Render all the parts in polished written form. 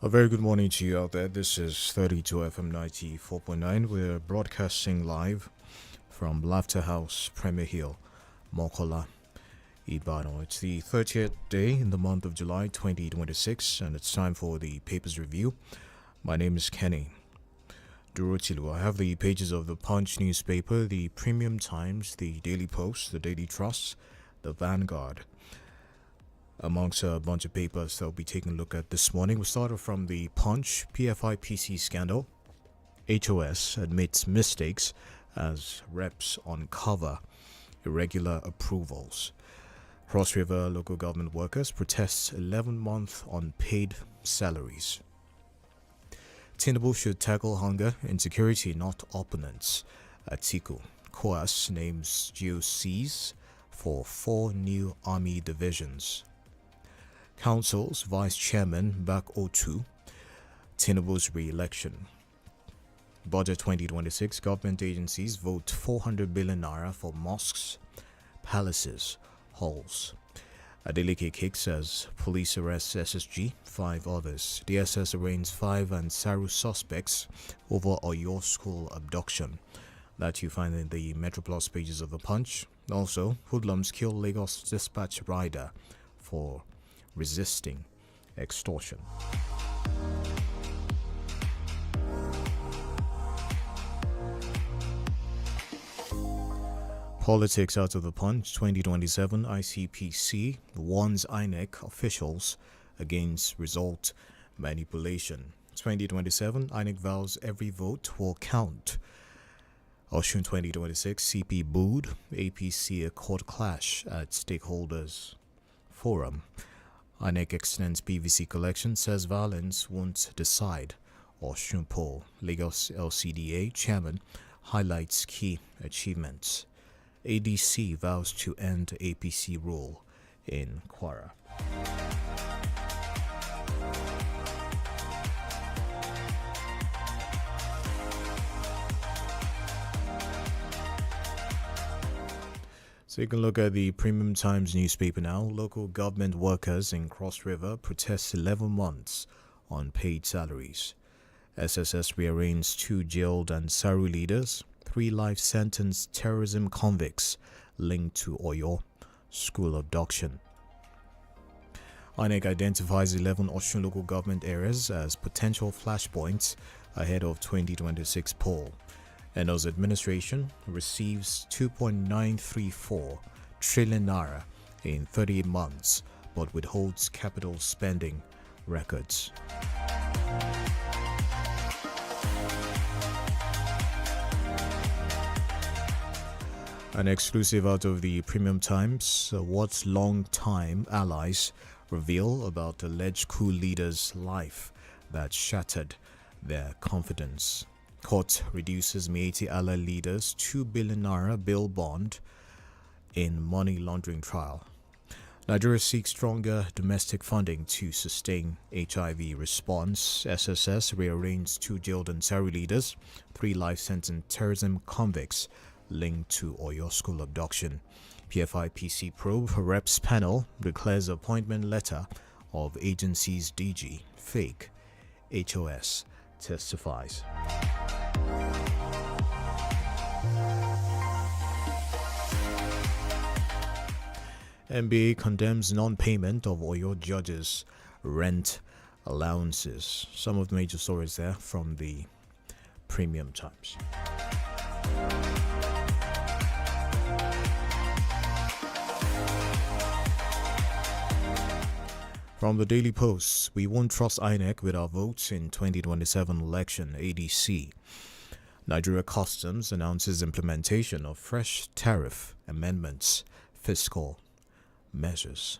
A very good morning to you out there. This is 32 FM 94.9. We're broadcasting live from Laughter House, Premier Hill, Mokola, Ibadan. It's the 30th day in the month of July 2026, and it's time for the Papers Review. My name is Kenny Durotilu. I have the pages of the Punch newspaper, the Premium Times, the Daily Post, the Daily Trust, the Vanguard, amongst a bunch of papers that we'll be taking a look at this morning. We'll start off from the Punch. PFIPC scandal. HOS admits mistakes as reps uncover irregular approvals. Cross River local government workers protest 11-month unpaid salaries. Tinubu should tackle hunger, insecurity, not opponents. Atiku. COAS names GOCs for 4 new army divisions. Council's vice chairman back O2. Tinubu's re-election. Budget 2026, government agencies vote 400 billion naira for mosques, palaces, halls. Adeleke kicks as police arrests SSG, 5 others. DSS arraigns 5 and Saru suspects over Oyo school abduction. That you find in the Metro Plus pages of the Punch. Also, hoodlums kill Lagos dispatch rider for resisting extortion. Politics out of the Punch. 2027 ICPC warns INEC officials against result manipulation. 2027 INEC vows every vote will count. Osun 2026 CP booed. APC a court clash at stakeholders forum. INEC extends PVC collection, says violence won't decide. Osun poll. Lagos LCDA chairman highlights key achievements. ADC vows to end APC rule in Kwara. So you can look at the Premium Times newspaper now. Local government workers in Cross River protest 11 months on paid salaries. SSS rearranges 2 jailed and Saru leaders. 3 life sentence terrorism convicts linked to Oyo school abduction. INEC identifies 11 Osun local government areas as potential flashpoints ahead of 2026 poll. NO's administration receives 2.934 trillion naira in 38 months, but withholds capital spending records. An exclusive out of the Premium Times. What long-time allies reveal about alleged coup leader's life that shattered their confidence. Court reduces Miyetti Allah leader's 2 billion naira bail bond in money laundering trial. Nigeria seeks stronger domestic funding to sustain HIV response. SSS rearranges 2 jailed and Saru leaders. 3 life sentence terrorism convicts linked to Oyo school abduction. PFIPC probe reps panel declares appointment letter of agency's DG fake. HOS testifies. NBA condemns non-payment of Oyo judges' rent allowances. Some of the major stories there from the Premium Times. From the Daily Post, we won't trust INEC with our votes in 2027 election. ADC. Nigeria Customs announces implementation of fresh tariff amendments, fiscal measures.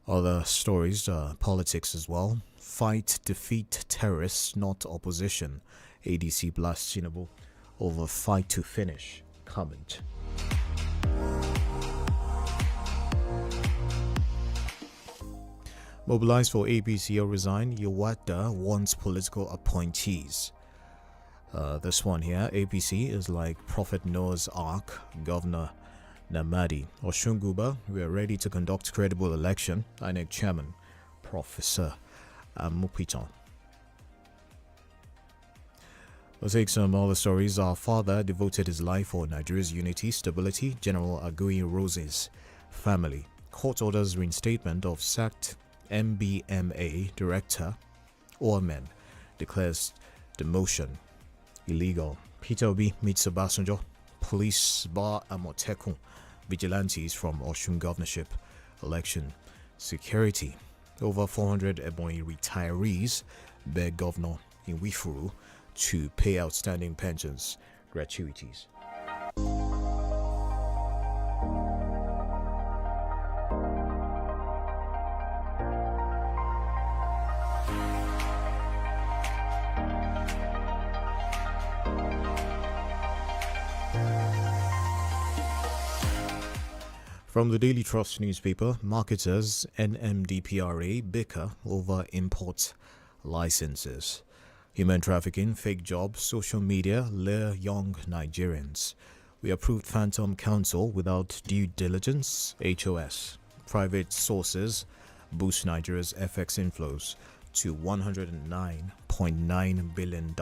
Other stories, politics as well. Fight, defeat terrorists, not opposition. ADC blasts Tinubu over fight to finish comment. Mobilized for APC or resign, Yawada wants political appointees. This one here, APC is like Prophet Noah's Ark, Governor Namadi. Oshunguba, we are ready to conduct credible election. INEC Chairman, Professor Mupiton. We'll take some other stories. Our father devoted his life for Nigeria's unity, stability. General Agoyi Rose's family. Court orders reinstatement of sacked MBMA director. Ormen declares demotion illegal. Peter Obi meets Obasanjo. Police bar Amotekun. Vigilantes from Osun governorship election. Security. Over 400 Ebonyi retirees beg Governor Inwifuru to pay outstanding pensions gratuities. From the Daily Trust newspaper, marketers NMDPRA bicker over import licenses. Human trafficking, fake jobs, social media lure young Nigerians. We approved Phantom Council without due diligence. HOS. Private sources boost Nigeria's FX inflows to $109.9 billion.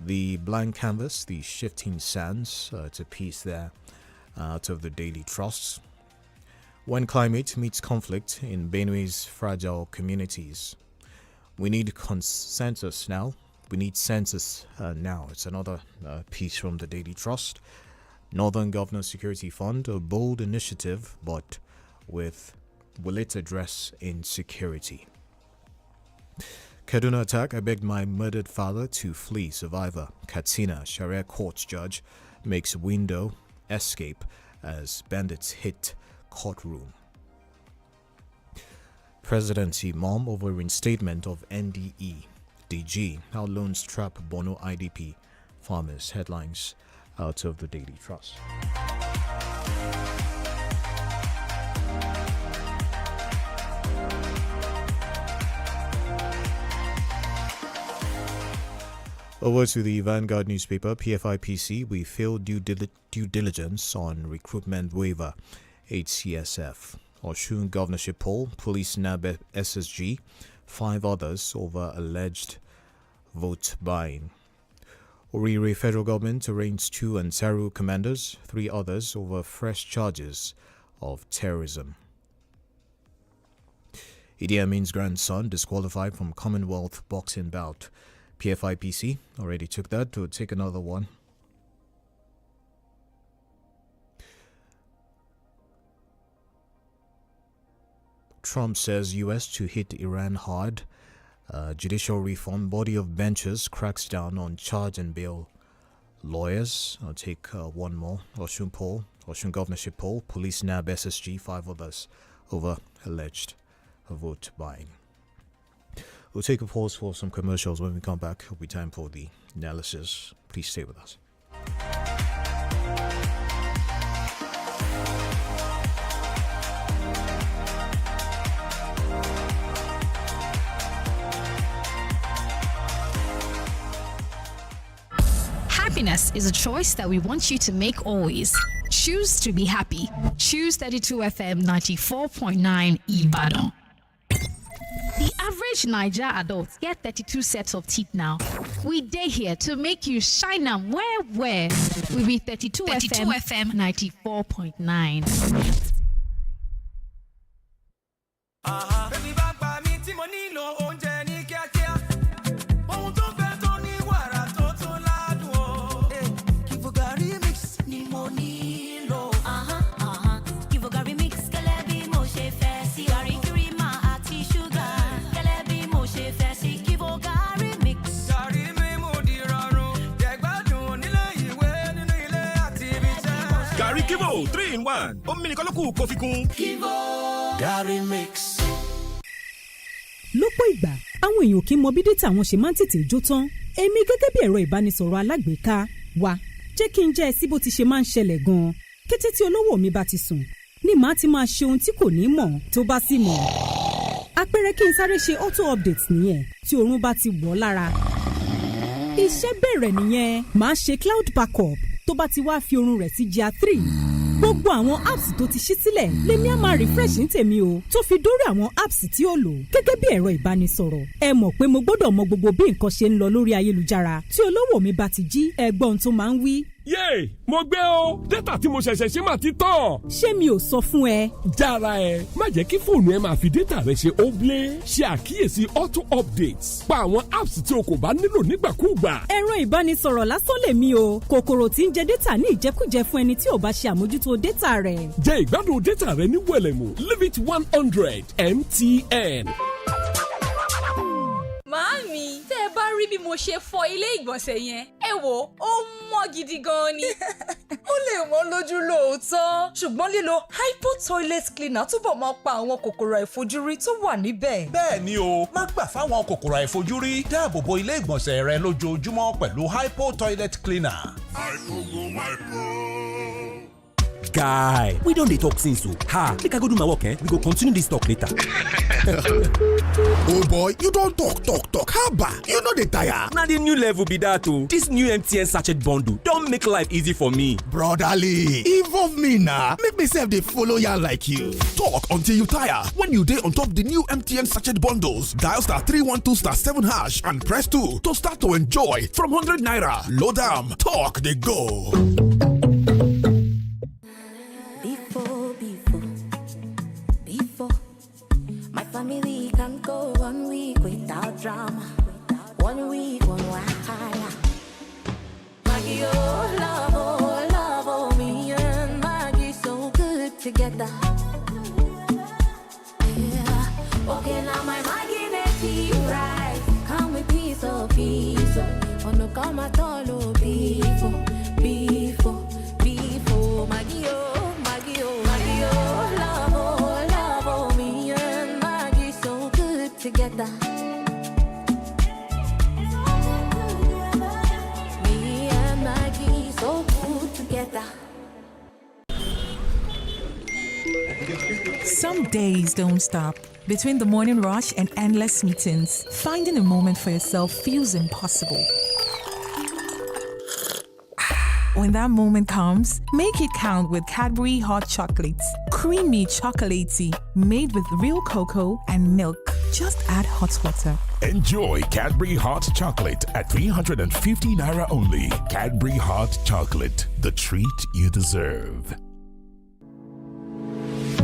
The blank canvas, the shifting sands, it's a piece there out of the Daily Trust. When climate meets conflict in Benue's fragile communities. We need consensus now. We need census now. It's another piece from the Daily Trust. Northern Governor Security Fund, a bold initiative, but will it address insecurity? Kaduna attack, I begged my murdered father to flee. Survivor. Katsina, Sharia court judge makes window escape as bandits hit courtroom. Presidency mom over reinstatement of NDE. DG, how loans trap Bono IDP farmers. Headlines out of the Daily Trust. Over to the Vanguard newspaper, PFIPC, we failed due diligence on recruitment waiver. HCSF. Osun governorship poll, police nab SSG, 5 others over alleged vote buying. Orire federal government arraigns 2 Ansaru commanders, 3 others over fresh charges of terrorism. Idi Amin's grandson disqualified from Commonwealth boxing bout. PFIPC already took that to take another one. Trump says U.S. to hit Iran hard. Judicial reform body of benches cracks down on charge and bail lawyers. I'll take one more. Osun poll, Osun governorship poll, police nab SSG, 5 others over alleged vote buying. We'll take a pause for some commercials. When we come back, it'll be time for the analysis. Please stay with us. Happiness is a choice that we want you to make always. Choose to be happy. Choose 32 FM 94.9 Ibadan. The average Niger adult get 32 sets of teeth now. We day here to make you shine them where. We be 32 FM 94.9. Kivo 3-in-1. Omi nìkan ló kù kó fi kún. Kivo Gary Mix. Lọ́pọ̀ ìgbà, àwọn èèyàn kì í mọ bí dátà wọn ṣe máa ń tètè jó tán. Èmi gẹ́gẹ́ bí ẹ̀rọ ìbánisọ̀rọ̀ alágbèéká wa, jẹ́ kí n jẹ́ ẹ sí bó ti ṣe máa ń ṣẹlẹ̀ gan-an. Kété tí olówó mi bá ti sùn, ni màá ti máa ṣe ohun tí kò ní mọ̀ tó bá sì mọ̀. Àpẹẹrẹ kí n sáré ṣe auto update nìyẹn tí oorun bá ti wọ̀ lára. Iṣẹ́ bẹ̀rẹ̀ nìyẹn, màá ṣe cloud backup tó bá ti wá fi oorun rẹ̀ sí GR3. gbogbo àwọn apps tó ti ṣí sílẹ̀ lèmi á máa refresh ní tèmi o tó fi dórí àwọn apps tí ó lò gẹ́gẹ́ bí ẹ̀rọ ìbánisọ̀rọ̀ ẹ mọ̀ pé mo gbọ́dọ̀ mọ gbogbo bí nǹkan ṣe ń lọ lórí ayélujára tí olówó mi bá ti jí ẹgbọ́n tó máa ń wí. yéè mo gbé o dátà tí mo ṣẹ̀ṣẹ̀ ṣe máa ti tán. ṣé mi ò sọ fún ẹ. jára ẹ má jẹ́ kí fóònù ẹ máa fi dátà rẹ ṣe óblé ṣe àkíyèsí auto updates pa àwọn apps tí o kò bá nílò nígbàkúùgbà. ẹ̀rọ ìbánisọ̀rọ̀ lásán lèmi o kòkòrò tí ń jẹ dátà ní ìjẹkújẹ fún ẹni tí ò bá ṣe àmójútó dátà rẹ̀. jẹ ìgbádùn dátà rẹ ní wẹ̀lẹ̀mú leave it 100 MTN. Màámi, tẹ́ ẹ bá rí bí mo ṣe fọ ilé ìgbọ̀nsẹ̀ yẹn, ẹ wò ó mọ́ gidi gan ni. Ó lè mọ́ lójú lóòótọ́, ṣùgbọ́n lílo hypo toilet cleaner túbọ̀ máa pa àwọn kòkòrò àìfojúrí tó wà níbẹ̀. Bẹ́ẹ̀ ni o, má gbà fáwọn kòkòrò àìfojúrí, dáàbò bo ilé ìgbọ̀nsẹ̀ rẹ lójoojúmọ́ pẹ̀lú hypo toilet cleaner. Guy, we don dey talk since o. Make I go do my work, we go continue this talk later. Oh boy, you don talk. Haba, you no dey tire. Na the new level be that o. This new MTN sachet bundle don make life easy for me. Brotherly, involve me na, make me sef dey follow yarn like you. Talk until you tire when you dey on top the new MTN sachet bundles. Dial *312*7# and press 2 to start to enjoy from 100 naira. Load am, talk dey go. Before, my family can go 1 week without drama. 1 week, one wahala. Maggie, love, oh, me and Maggie so good together. Yeah, okay, now my Maggie make it right. Come with piece of peace. Oh, no, come at all, oh, before, Maggie, love, oh, me and Maggie so good together. Me and Maggie so good together. Some days don't stop. Between the morning rush and endless meetings, finding a moment for yourself feels impossible. When that moment comes, make it count with Cadbury Hot Chocolates. Creamy chocolatey, made with real cocoa and milk. Just add hot water. Enjoy Cadbury Hot Chocolate at 350 naira only. Cadbury Hot Chocolate, the treat you deserve.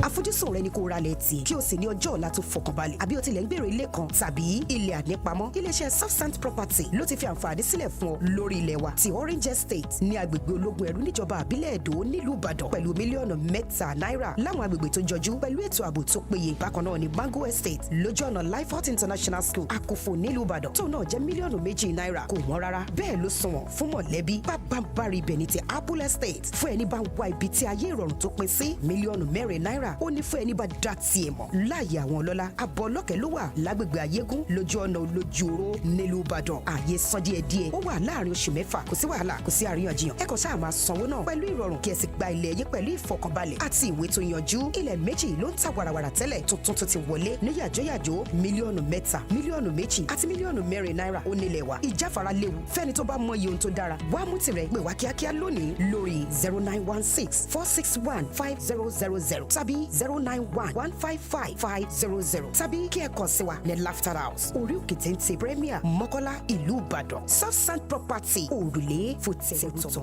àfojúsùn rẹ ni kó ra lẹ̀ tì kí o sì ní ọjọ́ ọ̀la tó fọkànbalẹ̀ àbí o tilẹ̀ ń gbèrò ilé kan tàbí ilẹ̀ ànípamọ́ iléeṣẹ́ Southsand Property ló ti fi àǹfààní sílẹ̀ fún ọ lórí ilẹ̀ wa ti Orange Estate ní agbègbè ológun ẹ̀rú níjọba àbílẹ̀ Èdó nílùú Ìbàdàn pẹ̀lú mílíọ̀nù 3 náírà láwọn agbègbè tó jọjú pẹ̀lú ètò ààbò tó péye bákan náà ní Mango Estate lójú ọ̀nà Lifehot International School Àkófò nílùú Ìbàdàn tó náà jẹ́ mílíọ̀nù 2 náírà kò wọ́n rárá bẹ́ẹ̀ ló sunwọ̀n fún mọ̀lẹ́bí bábàbárì ibẹ̀ ní ti Apple Estate fún ẹni bá ń wá ibi tí ayé ìrọ̀rùn tó pin sí mílíọ̀nù 4 náírà ó ní fún ẹni bá dá tiẹ̀ mọ̀ láàyè àwọn ọlọ́lá abọ́ ọlọ́kẹ́ ló wà lágbègbè Ayégún lójú ọ̀nà Olójúoró nílùú Ìbàdàn ààyè san díẹ̀díẹ̀ ó wà láàrin oṣù 6 kò sí wàhálà kò sí àríyànjiyàn ẹ kàn sáà máa sanwó náà pẹ̀lú ìrọ̀rùn kí ẹ sì gba ilẹ̀ yín pẹ̀lú ìfọkànbalẹ̀ àti ìwé tó yanjú ilẹ̀ méjì ló ń ta wàràwàrà tẹ́lẹ̀ tuntun tó ti wọlé ní yàjóyàjó mílíọ̀nù 3 mílíọ̀nù 2 àti mílíọ̀nù 4 náírà ó nílẹ̀ wa ìjáfara léwu fẹ́ni tó bá mọ iye ohun tó dára wá mú tirẹ̀ pè wá kíákíá lónìí lórí 0916 461 5000 tàbí 091-155-500 tàbí kí ẹ kàn sí wa ní Laughter House orí òkè téńté Premier Mọ́kọ́lá ìlú Ìbàdàn Southsand Property òrùlé fòtẹ́ẹ̀tọ̀.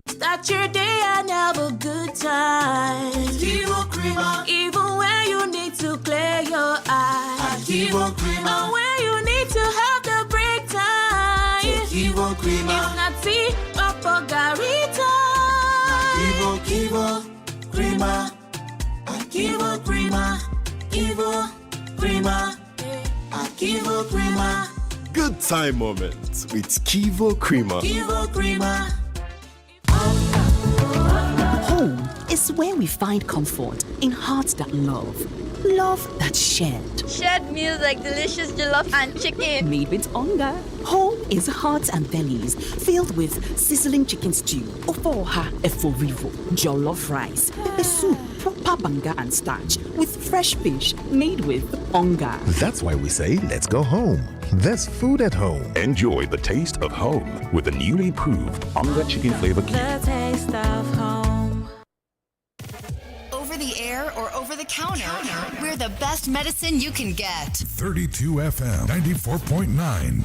Start your day and have a good time. 𝐒𝐲 creamer. Even when you need to clear your eyes. 𝐒𝐲 creamer. And when you need to have the break time. 𝐒𝐲 creamer. If not tea, up or Gary time. 𝐒𝐲 creamer. 𝐒𝐲 creamer. 𝐒𝐲 creamer. 𝐒𝐲 creamer. Good time moments with 𝐒𝐲 creamer. 𝐒𝐲 creamer. Home is where we find comfort in hearts that love, Love that's shared. Shared meals like delicious jollof and chicken. Made with hunger. Home is hearts and bellies filled with sizzling chicken stew, ofoha eforivo, jollof rice, pepper soup, proper banga and starch with fresh fish made with hunger. That's why we say, let's go home. There's food at home. Enjoy the taste of home with the newly improved Onga Chicken Flavor Cube. The taste of home. Over the air or over the counter, we're the best medicine you can get. 32 FM 94.9.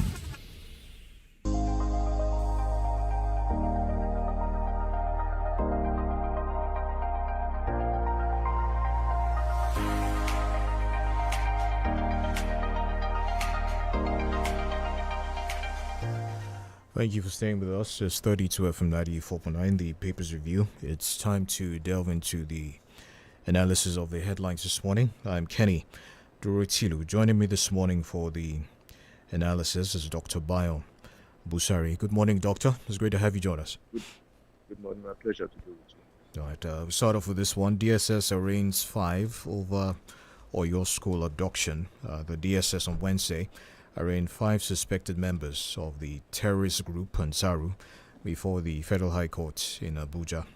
Thank you for staying with us. It's 32 FM 94.9, the Papers Review. It's time to delve into the analysis of the headlines this morning. I'm Kenny Durutilu. Joining me this morning for the analysis is Dr. Bayo Busari. Good morning, Doctor. It's great to have you join us. Good morning. My pleasure to be with you. All right, we'll start off with this one. DSS arraigns 5 over Oyo school abduction. The DSS on Wednesday arraigned 5 suspected members of the terrorist group Ansaru before the Federal High Court in Abuja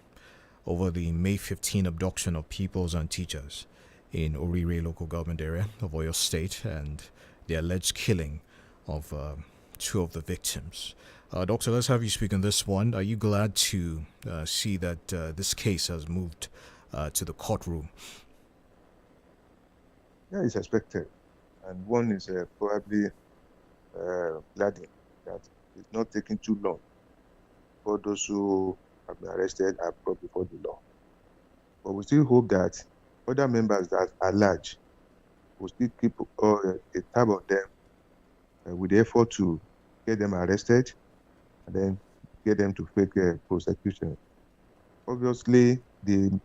over the May 15 abduction of pupils and teachers in Orire local government area of Oyo State and the alleged killing of 2 of the victims. Doctor, let's have you speak on this one. Are you glad to see that this case has moved to the courtroom? Yeah, it's expected. And one is probably glad that it's not taking too long for those who have been arrested are brought before the law. But we still hope that other members that are large will still keep a tab on them with the effort to get them arrested and then get them to fake prosecution. Obviously, the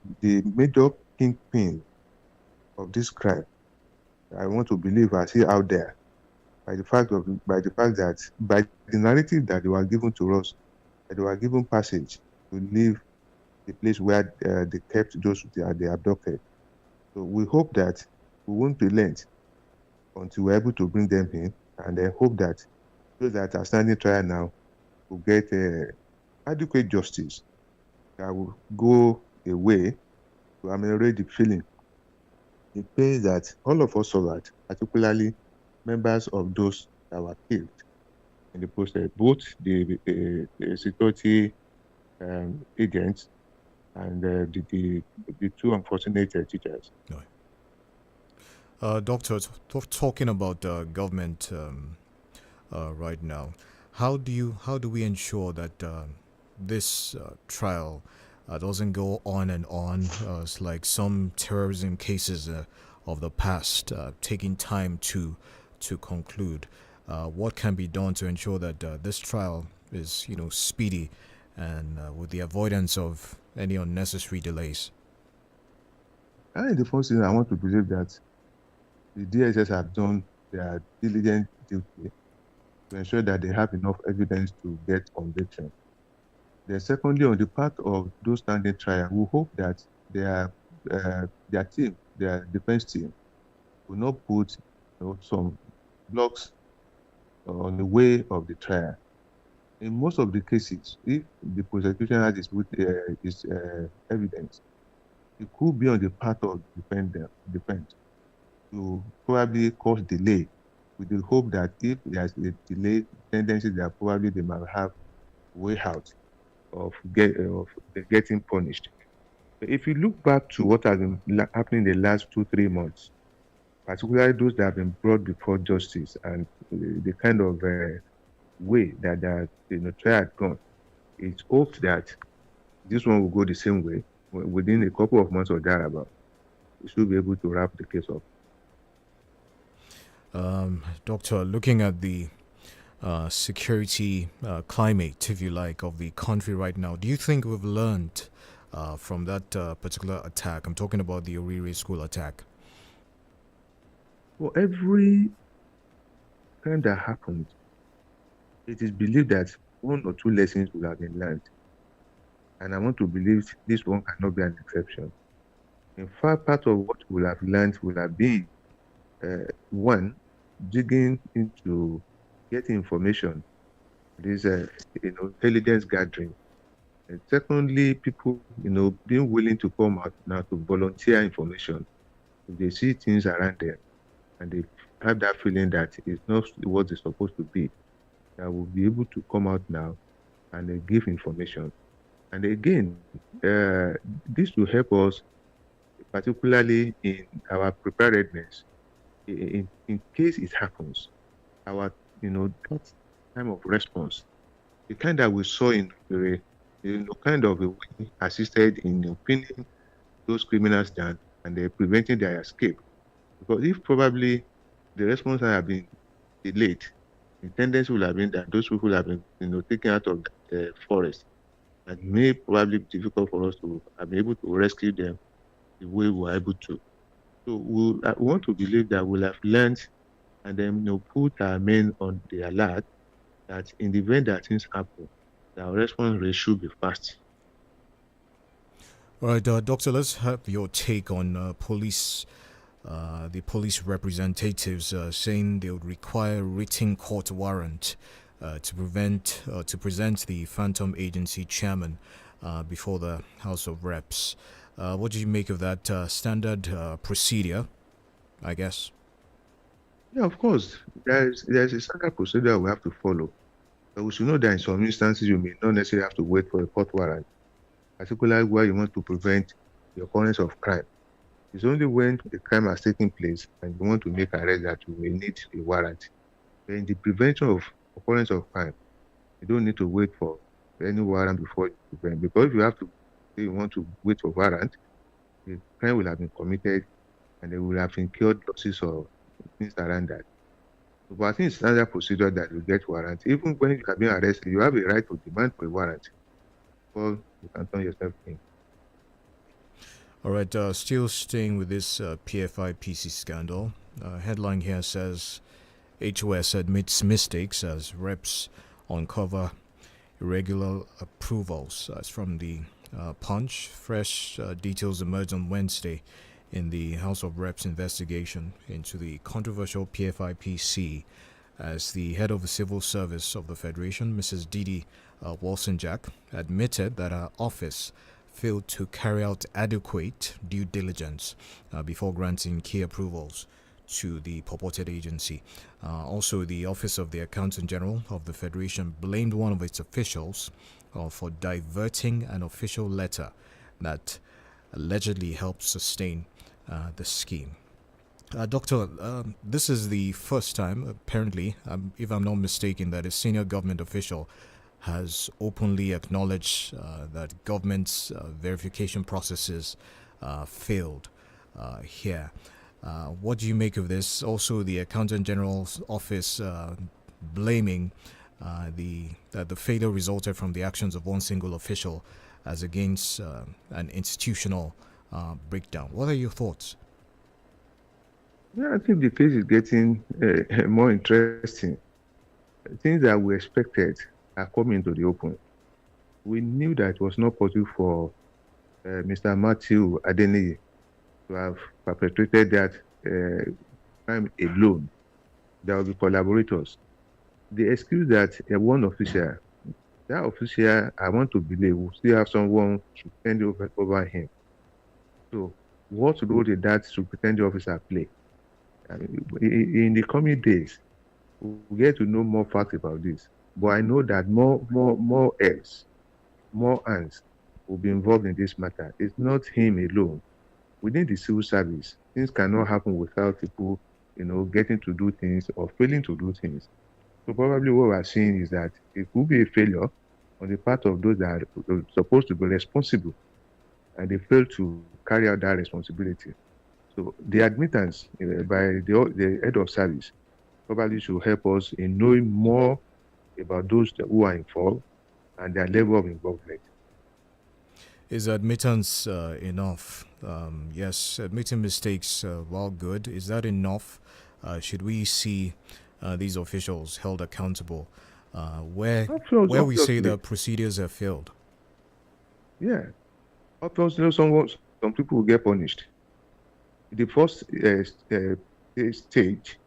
major kingpin of this crime, I want to believe, are still out there by the fact that by the narrative that they were given to us, that they were given passage to leave the place where they kept those they abducted. So we hope that we won't relent until we're able to bring them in, and then hope that those that are standing trial now will get adequate justice that will go away to ameliorate the feeling, the pain that all of us suffered, particularly members of those that were killed in the process, both the security agents and the 2 unfortunate teachers. Doctor, talking about government right now, how do we ensure that this trial doesn't go on and on? It's like some terrorism cases of the past, taking time to conclude. What can be done to ensure that this trial is, speedy and with the avoidance of any unnecessary delays? The first thing I want to believe that the DSS have done their diligent duty to ensure that they have enough evidence to get conviction. Then secondly, on the part of those standing trial, we hope that their team, their defense team, will not put some blocks on the way of the trial. In most of the cases, if the prosecution has its evidence, it could be on the part of defense to probably cause delay, with the hope that if there's a delay tendency, that probably they might have way out of getting punished. But if you look back to what has been happening in the last 2-3 months, particularly those that have been brought before justice and the kind of way that the trial had gone, it's hoped that this one will go the same way. Within a couple of months or thereabout, we should be able to wrap the case up. Doctor, looking at the security climate, if you like, of the country right now, do you think we've learned from that particular attack? I'm talking about the Orire school attack. For every time that happened, it is believed that 1 or 2 lessons will have been learned. And I want to believe this one cannot be an exception. In fact, part of what we have learned will have been one, digging into getting information. This intelligence gathering. And secondly, people being willing to come out now to volunteer information. If they see things around them and they have that feeling that it's not what it's supposed to be, that will be able to come out now and give information. And again, this will help us, particularly in our preparedness, in case it happens. Our that time of response, the kind that we saw in the kind of a way assisted in pinning those criminals down and preventing their escape. Because if probably the response have been delayed, the tendency will have been that those people have been taken out of the forest, and it may probably be difficult for us to be able to rescue them the way we were able to. So we want to believe that we'll have learned and then put our men on the alert that in the event that things happen, our response rate should be fast. All right, Doctor, let's have your take on the police representatives saying they would require written court warrant to present the Phantom Agency chairman before the House of Reps. What do you make of that standard procedure, I guess? Yeah, of course. There's a standard procedure we have to follow. But we should know that in some instances you may not necessarily have to wait for a court warrant, particularly where you want to prevent the occurrence of crime. It's only when the crime has taken place and you want to make arrest that you may need a warrant. But in the prevention of occurrence of crime, you don't need to wait for any warrant before you prevent. Because if you have to say you want to wait for warrant, the crime will have been committed and they will have incurred losses or things around that. So, but I think it's standard procedure that you get warrant. Even when you have been arrested, you have a right to demand for a warrant before you can turn yourself in. All right, still staying with this PFI-PC scandal. Headline here says, HOS admits mistakes as reps uncover irregular approvals. That's from the Punch. Fresh details emerged on Wednesday in the House of Reps investigation into the controversial PFI-PC as the head of the Civil Service of the Federation, Mrs. Didi Walson-Jack, admitted that her office failed to carry out adequate due diligence before granting key approvals to the purported agency. Also, the Office of the Accountant General of the Federation blamed one of its officials for diverting an official letter that allegedly helped sustain the scheme. Doctor, this is the first time, apparently, if I'm not mistaken, that a senior government official has openly acknowledged that government's verification processes failed here. What do you make of this? Also, the Accountant General's office blaming that the failure resulted from the actions of one single official as against an institutional breakdown. What are your thoughts? Yeah, I think the case is getting more interesting. Things that we expected are coming to the open. We knew that it was not possible for Mr. Matthew Adeniyi to have perpetrated that crime alone. There will be collaborators. The excuse that one official, that official, I want to believe, will still have someone superintending over him. So, what role did that superintending officer play? In the coming days, we'll get to know more facts about this. But I know that more heads, more hands will be involved in this matter. It's not him alone. Within the civil service, things cannot happen without people, getting to do things or failing to do things. So probably what we're seeing is that it could be a failure on the part of those that are supposed to be responsible, and they fail to carry out that responsibility. So the admittance by the head of service probably should help us in knowing more about those who are involved and their level of involvement. Is admittance enough? Yes, admitting mistakes, while good, is that enough? Should we see these officials held accountable where we say the procedures have failed? Yeah. Obviously, some people will get punished. The first stage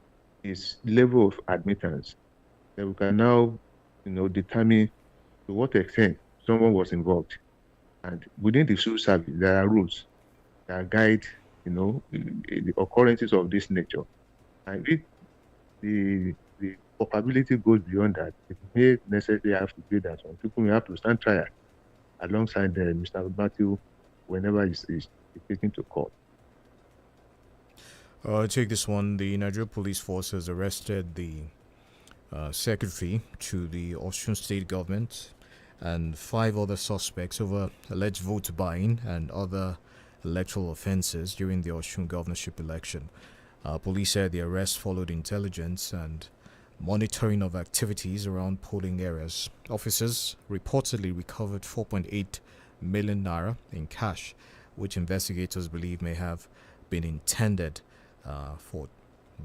is level of admittance. That we can now, determine to what extent someone was involved. And within the civil service, there are rules that guide, the occurrences of this nature. And if the culpability goes beyond that, it may necessarily have to be that some people may have to stand trial alongside Mr. Matthew whenever he's taken to court. Take this one. The Nigeria Police Force has arrested the secretary to the Austrian state government and 5 other suspects over alleged vote buying and other electoral offences during the Austrian governorship election. Police said the arrest followed intelligence and monitoring of activities around polling areas. Officers reportedly recovered 4.8 million naira in cash, which investigators believe may have been intended for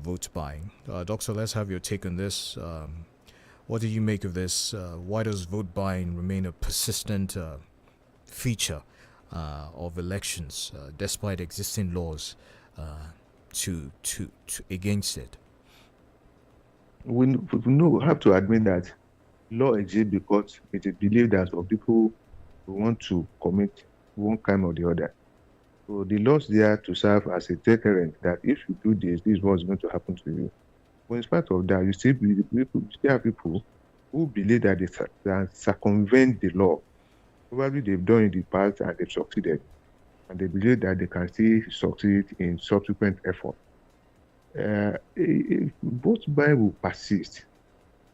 vote buying. Doctor, let's have your take on this. What do you make of this? Why does vote buying remain a persistent feature of elections despite existing laws to against it? We have to admit that law exists because it is believed that some people want to commit one crime or the other. So the laws there to serve as a deterrent that if you do this, this is what's going to happen to you. But in spite of that, you still have people who believe that they circumvent the law. Probably they've done in the past and they've succeeded. And they believe that they can still succeed in subsequent effort. Vote buying will persist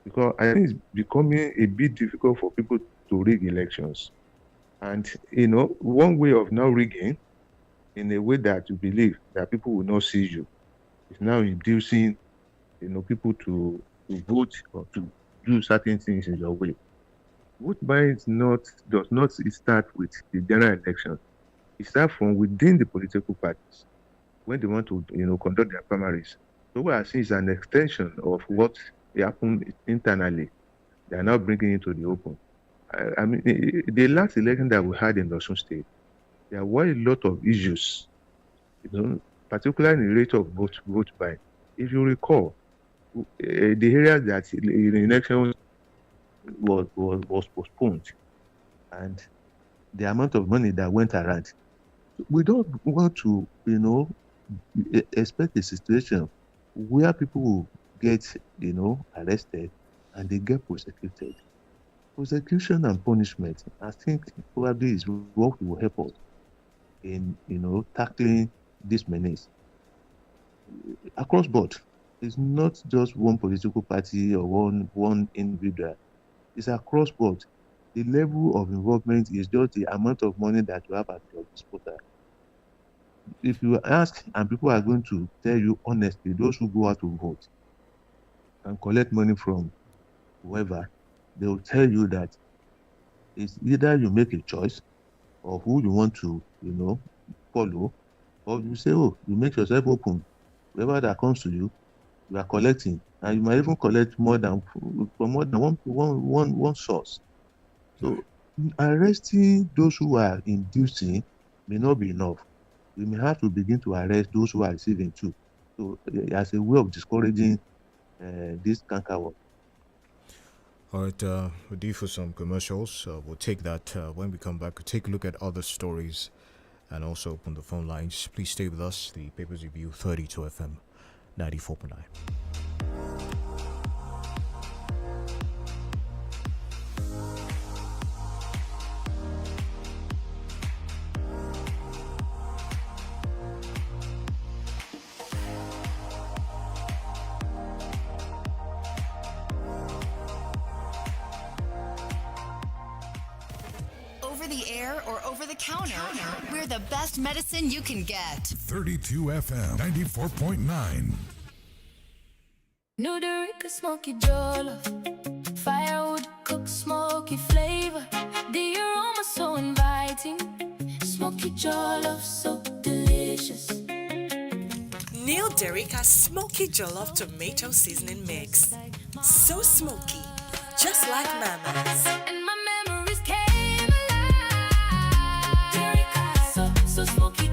because I think it's becoming a bit difficult for people to rig elections. And, one way of now rigging in a way that you believe that people will not see you is now inducing, people to vote or to do certain things in your way. Vote buying does not start with the general election. It starts from within the political parties when they want to, conduct their primaries. So what I see is an extension of what happened internally. They are now bringing it to the open. I mean, the last election that we had in Osun State, there were a lot of issues, particularly in the rate of vote buying. If you recall, the area that the election was postponed, and the amount of money that went around, we don't want to, expect a situation where people will get, arrested and they get prosecuted. Prosecution and punishment, I think, probably is what will help us in, tackling this menace across board. It's not just one political party or one individual. It's across board. The level of involvement is just the amount of money that you have at your disposal. If you ask, and people are going to tell you honestly, those who go out to vote and collect money from whoever, they will tell you that it's either you make a choice of who you want to, follow, or you say, you make yourself open. Whoever that comes to you, you are collecting, and you might even collect from more than one source. So arresting those who are inducing may not be enough. We may have to begin to arrest those who are receiving too. So as a way of discouraging this canker work. All right, we're due for some commercials. We'll take that when we come back. We'll take a look at other stories and also open the phone lines. Please stay with us. The Papers Review, 32 FM 94.9. Counter, we're the best medicine you can get. 32 FM 94.9. New Dorica smoky jollof, firewood cook smoky flavor. The aroma so inviting, smoky jollof so delicious. Neil Derica's smoky jollof tomato seasoning mix, so smoky, just like Mama's. And my memories came alive. Derica so smoky.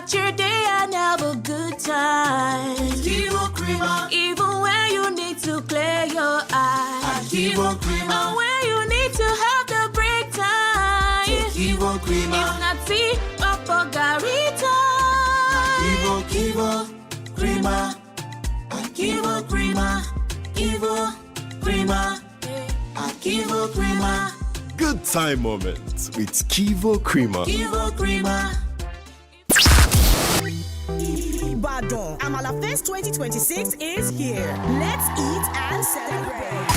start your day and have a good time. 𝐒𝐈𝐒 creamer. Even when you need to clear your eyes. 𝐒𝐈𝐒 creamer. Or when you need to have the break time. 𝐒𝐈𝐒 creamer. If not tea, papa gari time. 𝐒𝐈𝐒 creamer. 𝐒𝐈𝐒 creamer. 𝐒𝐈𝐒 creamer. 𝐒𝐈𝐒 creamer. Good time moments with 𝐒𝐈𝐒 creamer. 𝐒𝐈𝐒 creamer. Ibadan Amala Fest 2026 is here. Let's eat and celebrate.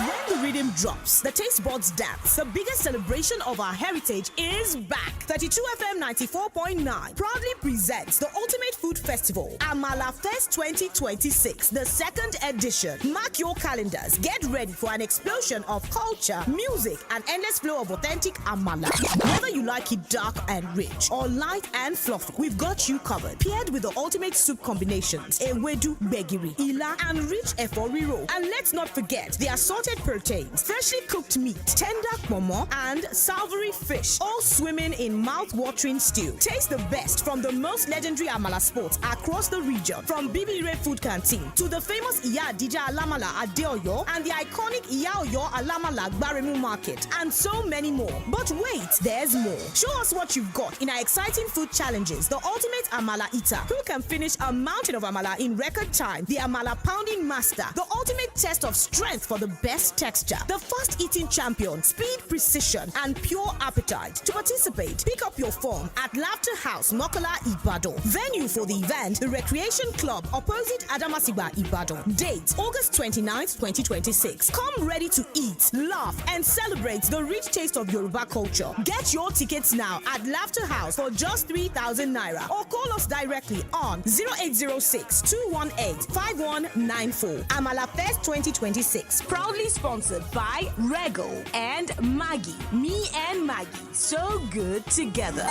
When the rhythm drops, the taste buds dance. The biggest celebration of our heritage is back. 32 FM 94.9 proudly presents the Ultimate Food Festival, Amala Fest 2026, the second edition. Mark your calendars. Get ready for an explosion of culture, music, and endless flow of authentic Amala. Whether you like it dark and rich or light and fluffy, we've got you covered. Paired with the ultimate soup combinations, ewedu, begiri, ila, and rich eforiro. And let's not forget the assorted proteins, freshly cooked meat, tender momo, and savory fish, all swimming in mouth-watering stew. Taste the best from the most legendary Amala spots across the region, from Bibire Food Canteen to the famous Iya Dija Alamala Adeoyo and the iconic Iya Oyo Alamala Gbaremu Market, and so many more. But wait, there's more. Show us what you've got in our exciting food challenges, the ultimate Amala Eater, who can finish a mountain of Amala in record time, the Amala Pounding Master, the ultimate test of strength for the best texture, the fast eating champion, speed, precision, and pure appetite. To participate, pick up your form at Laughter House, Mokola, Ibadan. Venue for the event, the Recreation Club opposite Adamasiba, Ibadan. Date, August 29th, 2026. Come ready to eat, laugh, and celebrate the rich taste of Yoruba culture. Get your tickets now at Laughter House for just 3,000 naira or call us directly on 0806 218 5194. Amala Fest 2026, proudly sponsored by Rego and Maggie. Me and Maggie, so good together.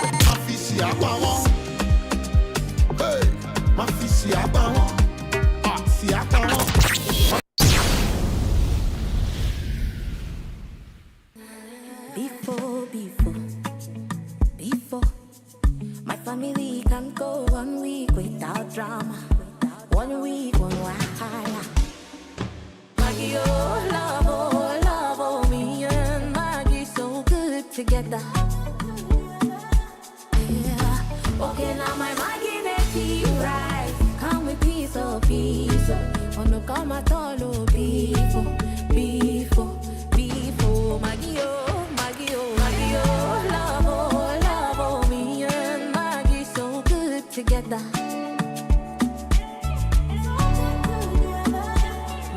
Before, my family can go 1 week without drama. 1 week, 1 wahala. Maggie, oh, love, oh, me and Maggie so good together. Yeah. Okay, now my Maggie, make it right. Come with piece of peace. Oh, no, come at all, oh, before. Maggie, oh, Maggie, love, oh, me and Maggie so good together.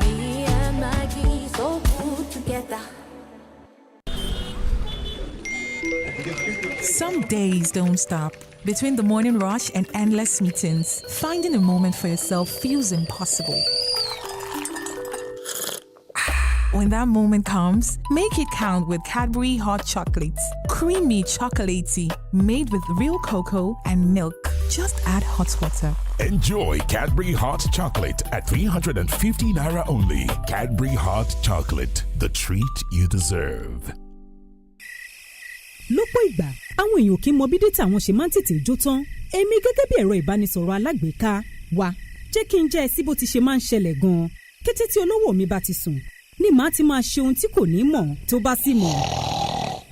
Me and Maggie so good together. Some days don't stop. Between the morning rush and endless meetings, finding a moment for yourself feels impossible. When that moment comes, make it count with Cadbury hot chocolates. Creamy chocolatey, made with real cocoa and milk. Just add hot water. Enjoy Cadbury Hot Chocolate at 350 naira only. Cadbury Hot Chocolate, the treat you deserve. Lọ́pọ̀ ìgbà, àwọn èèyàn kì í mọ bí dátà wọn ṣe máa ń tètè jó tán. Èmi gẹ́gẹ́ bí ẹ̀rọ ìbánisọ̀rọ̀ alágbèéká wa, jẹ́ kí n jẹ́ ẹ sí bó ti ṣe máa ń ṣẹlẹ̀ gan-an. Kété tí olówó mi bá ti sùn, ni màá ti máa ṣe ohun tí kò ní mọ̀ tó bá sì mọ̀.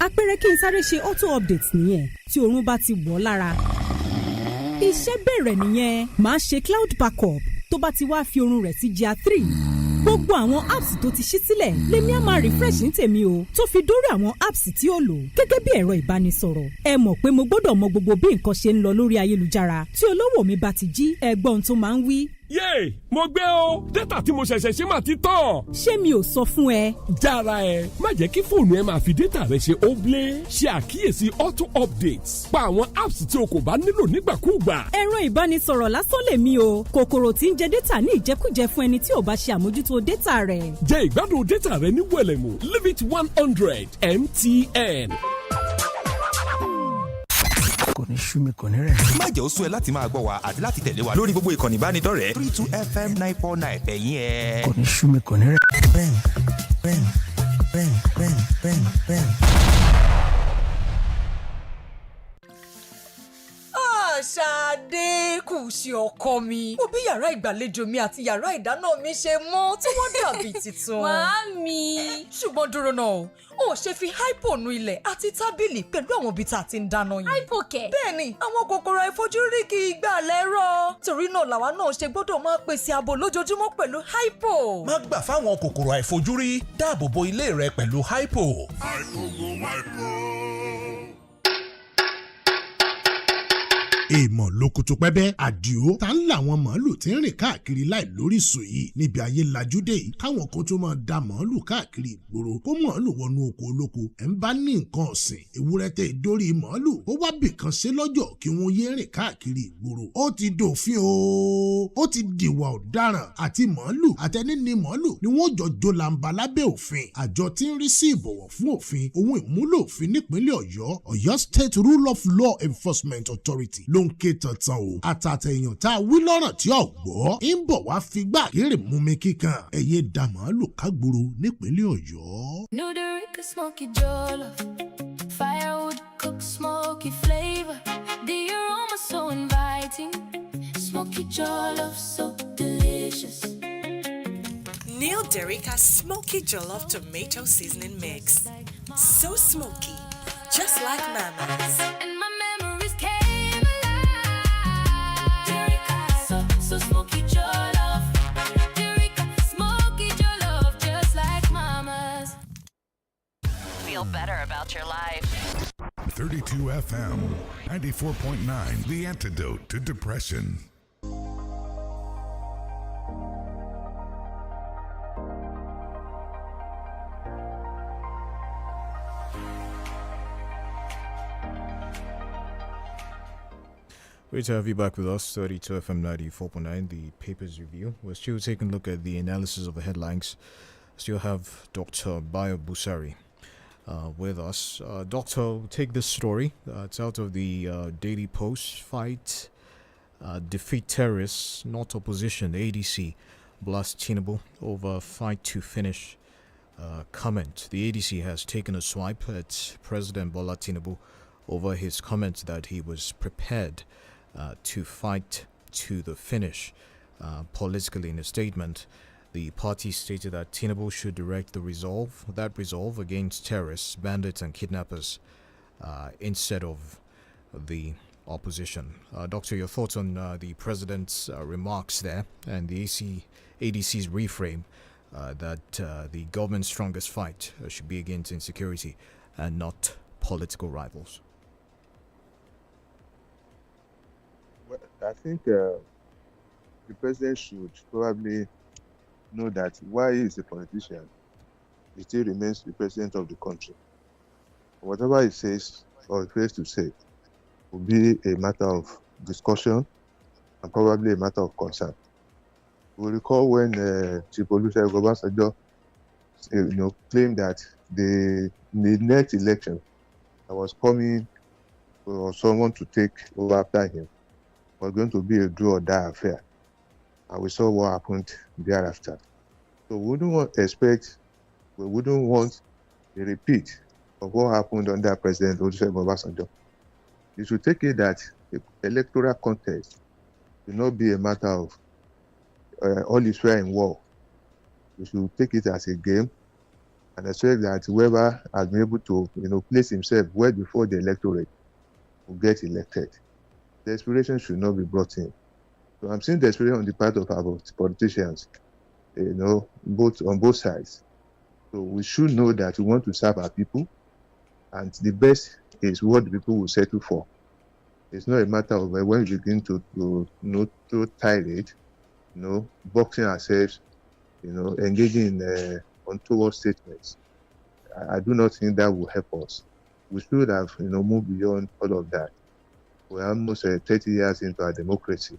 Àpẹẹrẹ kí n sáré ṣe auto update nìyẹn tí oorun bá ti wọ̀ lára. Iṣẹ́ bẹ̀rẹ̀ nìyẹn, màá ṣe cloud backup tó bá ti wá fi oorun rẹ̀ sí GR 3. Gbogbo àwọn apps tó ti ṣí sílẹ̀ lèmi á máa refresh ní tèmi o, tó fi dórí àwọn apps tí ó lò gẹ́gẹ́ bí ẹ̀rọ ìbánisọ̀rọ̀. Ẹ mọ̀ pé mo gbọ́dọ̀ mọ gbogbo bí nǹkan ṣe ń lọ lórí ayélujára. Tí olówó mi bá ti jí, ẹgbọ́n tó máa ń wí. Yéè, mo gbé o, dátà tí mo ṣẹ̀ṣẹ̀ ṣe máa ti tán. Ṣé mi ò sọ fún ẹ? Jára ẹ, má jẹ́ kí fóònù ẹ máa fi dátà rẹ ṣe óblé. Ṣe àkíyèsí auto updates. Pa àwọn apps tí o kò bá nílò nígbàkúùgbà. Ẹ̀rọ ìbánisọ̀rọ̀ lásán lèmi o. Kòkòrò tí ń jẹ dátà ní ìjẹkújẹ fún ẹni tí ò bá ṣe àmójútó dátà rẹ̀. Jẹ ìgbádùn dátà rẹ ní wẹ̀lẹ̀mú. Leave it 100 MTN. Kò ní sú mi, kò ní rẹ̀. Má jẹ́ ó sú ẹ láti máa gbọ́ wa àti láti tẹ̀lé wa lórí gbogbo ìkànnì ìbánidọ́rẹ̀ẹ́ 32 FM 949 ẹ̀yìn ẹ̀. Kò ní sú mi, kò ní rẹ̀. Bẹ́ẹ̀ni. kù sí ọkọ mi. Mo bí yàrá ìgbàlejò mi àti yàrá ìdáná mi ṣe mọ́ tí wọ́n dàbí tuntun. Màámi. Ṣùgbọ́n dúró náà, ó ṣe fi hypo nu ilẹ̀ àti tábìlì pẹ̀lú àwọn ibi tá a ti ń dáná yìí. Hypo kẹ̀. Bẹ́ẹ̀ni, àwọn kòkòrò àìfojúrí kì í gbà lẹ́rọ̀. Torí náà làwa náà ṣe gbọ́dọ̀ máa pèsè ààbò lójoojúmọ́ pẹ̀lú hypo. Má gbà fáwọn kòkòrò àìfojúrí, dáàbò bo ilé rẹ pẹ̀lú hypo. èèmọ̀ lókùtù pẹ́bẹ́ àdìo tá ń làwọn màálù tí ń rìn káàkiri láì lóríṣìí yìí níbi ayé lajúdé yìí káwọn kan tó máa da màálù káàkiri ìgboro kó màálù wọnú oko olóko ẹ̀ ń bá ní nǹkan ọ̀sìn ewúrẹ́ tẹ ìdórí màálù ó wá bìkan ṣe lọ́jọ́ kí wọ́n yé rìn káàkiri ìgboro ó ti dòfin o ó ti dìwà ọ̀daràn àti màálù àtẹni ní màálù ni wọ́n jọ jólàǹbà lábẹ́ òfin àjọ tí ń rí sí ìbọ̀wọ̀ fún òfin ohun ìmúlò òfin nípínlẹ̀ Ọ̀yọ́ State Rule of Law Enforcement Authority ló ń ké tantan o àtàtẹ̀yàn tá a wí lọ́rọ̀ tí ò gbọ́ ń bọ̀ wá figbá kéré mú mi kíkan ẹ̀yẹ dá màálù kágboro nípínlẹ̀ Ọ̀yọ́. Nuderica smoky jollof, firewood cook smoky flavor, the aroma so inviting, smoky jollof so delicious. 𝐃𝐈𝐒 Smoky Jollof Tomato Seasoning Mix. So smoky, just like mama's. And my memories came alive. 𝐃𝐈𝐒 so smoky jollof. 𝐃𝐈𝐒 smoky jollof, just like mama's. Feel better about your life. 32 FM, 94.9, the antidote to depression. Great to have you back with us, 32 FM 94.9, the Papers Review. We're still taking a look at the analysis of the headlines. Still have Dr. Bayo Busari with us. Doctor, take this story. It's out of the Daily Post. Fight, defeat terrorists, not opposition. The ADC blast Tinubu over fight to finish comment. The ADC has taken a swipe at President Bola Tinubu over his comment that he was prepared to fight to the finish. Politically, in a statement, the party stated that Tinubu should direct that resolve against terrorists, bandits and kidnappers instead of the opposition. Doctor, your thoughts on the president's remarks there and the ADC's reframe that the government's strongest fight should be against insecurity and not political rivals? Well, I think the president should probably know that while he is a politician, he still remains the president of the country. Whatever he says or fails to say will be a matter of discussion and probably a matter of concern. We recall when Chief Olusegun Obasanjo, claimed that the next election that was coming for someone to take over after him was going to be a do or die affair. And we saw what happened thereafter. So we wouldn't want a repeat of what happened under President Olusegun Obasanjo. You should take it that the electoral contest will not be a matter of all is fair in war. We should take it as a game and expect that whoever has been able to place himself well before the electorate will get elected. Desperation should not be brought in. So I'm seeing desperation on the part of our politicians, both on both sides. So we should know that we want to serve our people, and the best is what the people will settle for. It's not a matter of when we begin to throw tirade, boxing ourselves, engaging in untoward statements. I do not think that will help us. We should have, moved beyond all of that. We're almost 30 years into our democracy,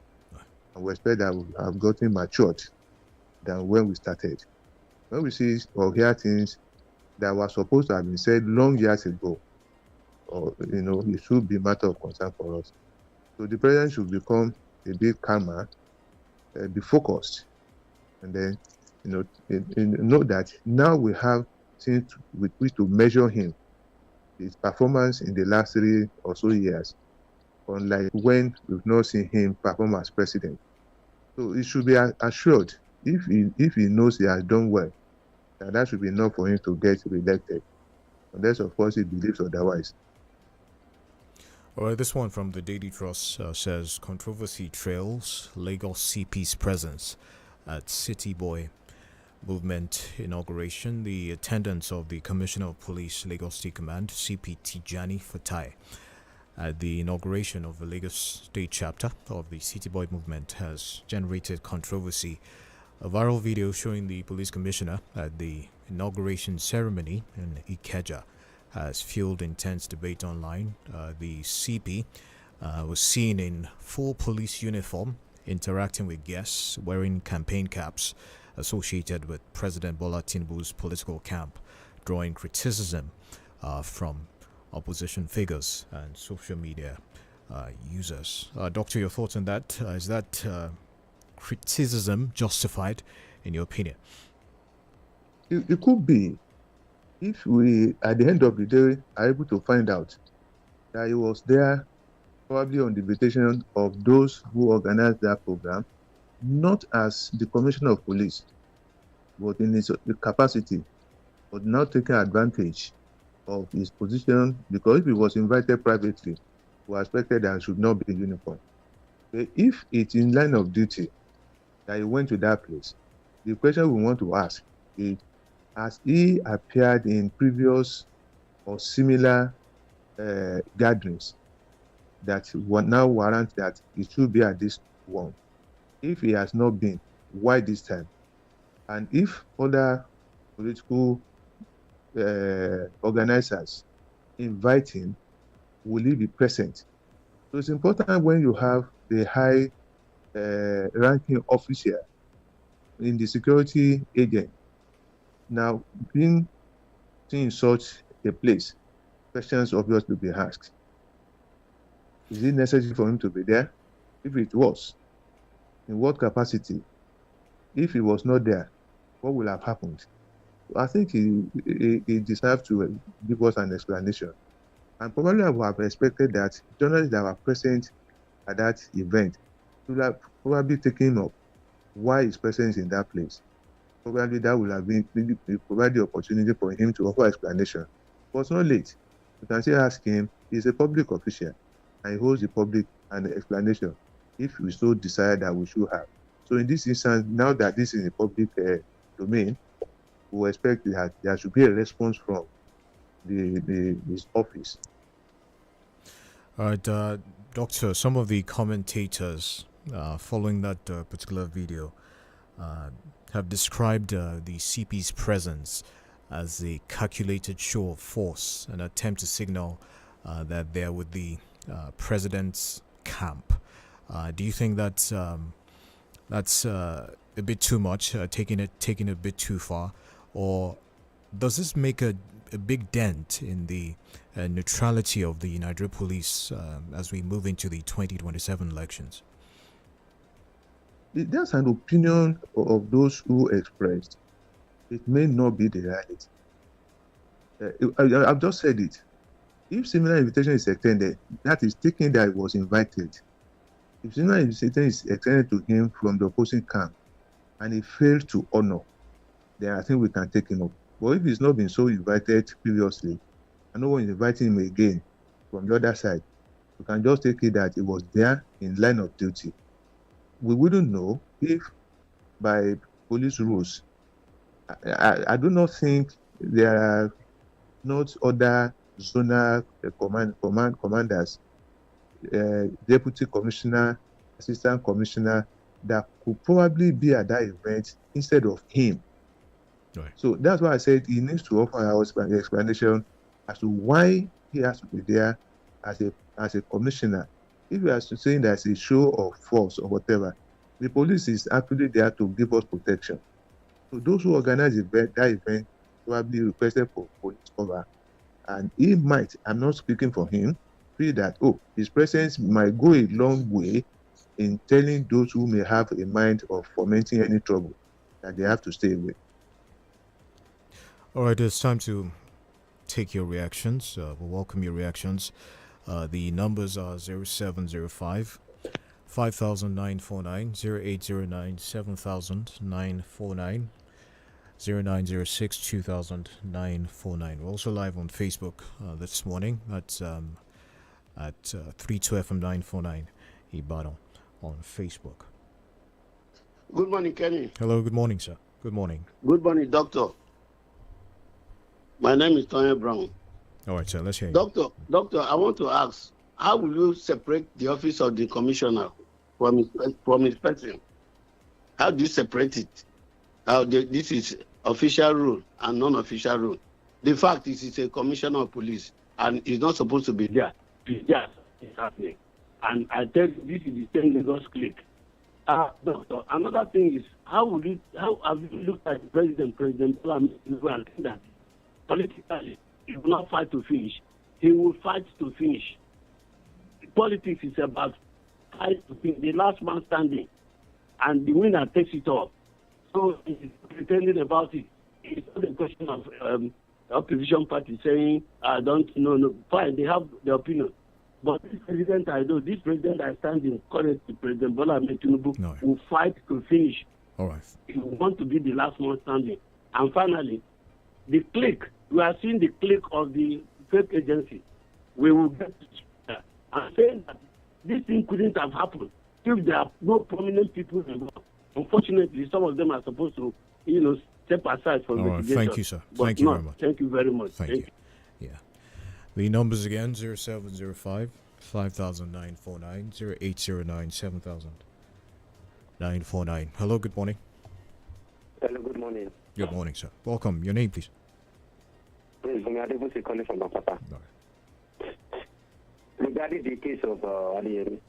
and we expect that we have gotten matured than when we started. When we see or hear things that were supposed to have been said long years ago, it should be a matter of concern for us. So the president should become a bit calmer, be focused, and then know that now we have things with which to measure him, his performance in the last 3 or so years. unlike when we've not seen him perform as president. So he should be assured, if he knows he has done well, that should be enough for him to get re-elected, unless of course he believes otherwise. All right, this one from the Daily Trust says controversy trails Lagos CP's presence at City Boy movement inauguration. The attendance of the Commissioner of Police, Lagos State Command, CP Tijani Fatai, at the inauguration of the Lagos State chapter of the City Boy movement has generated controversy. A viral video showing the police commissioner at the inauguration ceremony in Ikeja has fueled intense debate online. The CP was seen in full police uniform interacting with guests, wearing campaign caps associated with President Bola Tinubu's political camp, drawing criticism from opposition figures and social media users. Doctor, your thoughts on that? Is that criticism justified in your opinion? It could be, if we at the end of the day are able to find out that he was there probably on the invitation of those who organized that program, not as the commissioner of police, but in his capacity, but now taking advantage of his position, because if he was invited privately, we expected that he should not be in uniform. But if it's in line of duty that he went to that place, the question we want to ask is, has he appeared in previous or similar gatherings that now warrant that he should be at this one? If he has not been, why this time? And if other political organizers invite him, will he be present? So it's important when you have the high ranking officer in the security agent now being seen in such a place, questions obviously be asked. Is it necessary for him to be there? If it was, in what capacity? If he was not there, what will have happened? I think he deserves to give us an explanation. And probably I would have expected that journalists that were present at that event would have probably taken up why his presence in that place. Probably that would have been provide the opportunity for him to offer explanation. But it's not late. You can still ask him. He's a public official and he holds the public and the explanation if we so decide that we should have. So in this instance, now that this is a public domain, we expect that there should be a response from his office. All right, Doctor, some of the commentators following that particular video have described the CP's presence as a calculated show of force, an attempt to signal that they're with the president's camp. Do you think that's a bit too much, taking it a bit too far, or does this make a big dent in the neutrality of the Nigeria police as we move into the 2027 elections? There's an opinion of those who expressed. It may not be the reality. I've just said it. If similar invitation is extended, that is taking that he was invited. If similar invitation is extended to him from the opposing camp and he failed to honor, then I think we can take him up. But if he's not been so invited previously, and no one is inviting him again from the other side, we can just take it that he was there in line of duty. We wouldn't know if by police rules, I do not think there are not other zonal commanders, deputy commissioner, assistant commissioner that could probably be at that event instead of him. Right. So that's why I said he needs to offer us an explanation as to why he has to be there as a commissioner. If we are saying there's a show of force or whatever, the police is actually there to give us protection. So those who organize that event probably requested for police cover. And he might, I'm not speaking for him, feel that, his presence might go a long way in telling those who may have a mind of fomenting any trouble that they have to stay away. All right, it's time to take your reactions. We'll welcome your reactions. The numbers are 0705 5949, 0809 7949, 0906 200949. We're also live on Facebook this morning at 32FM 949 Ibadan on Facebook. Good morning, Kenny. Hello, good morning, sir. Good morning. Good morning, Doctor. My name is Tony Brown. All right, sir, let's hear you. Doctor, I want to ask, how will you separate the office of the commissioner from his person? How do you separate it? This is official rule and non-official rule. The fact is, it's a commissioner of police, and he's not supposed to be there. It's happening. And I tell you, this is the same Lagos clique. Doctor, another thing is, how have you looked at President Bola and think that politically he will not fight to finish? He will fight to finish. Politics is about fight to finish, the last man standing, and the winner takes it all. So he's pretending about it. It's not a question of opposition party saying, no, fine, they have the opinion. But this president I stand in currently, President Bola Tinubu, will fight to finish. All right. He will want to be the last one standing. And finally, the clique, we are seeing the clique of the fake agency. We will get to and saying that this thing couldn't have happened if there are no prominent people involved. Unfortunately, some of them are supposed to, step aside from the investigation. Thank you, sir. Thank you very much. Thank you very much. Thank you. Yeah. The numbers again, 0705 5949, 0809 7949. Hello, good morning. Hello, good morning. Good morning, sir. Welcome. Your name, please. Calling from Papa. Regarding the case of Adeyemi,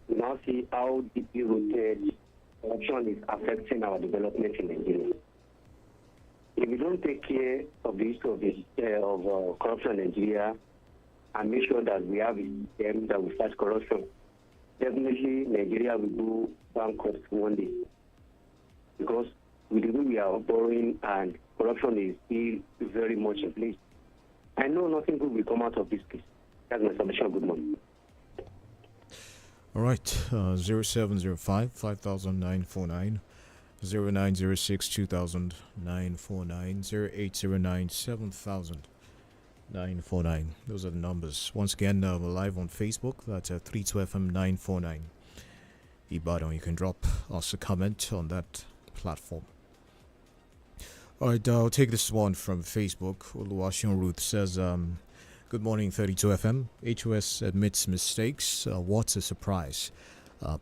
we now see how deeply rooted corruption is affecting our development in Nigeria. If we don't take care of the issue of corruption in Nigeria and make sure that we have a system that will fight corruption, definitely Nigeria will go bankrupt one day. Because with the way we are borrowing and corruption is still very much in place. I know nothing good will come out of this case. That's my submission. Good morning. All right, 0705 5949, 0906 200949, 0809 7949. Those are the numbers. Once again, we're live on Facebook. That's 32FM 949 Ibadan. You can drop us a comment on that platform. All right, I'll take this one from Facebook. Oluwaseun Ruth says, good morning, 32FM. HOS admits mistakes. What a surprise.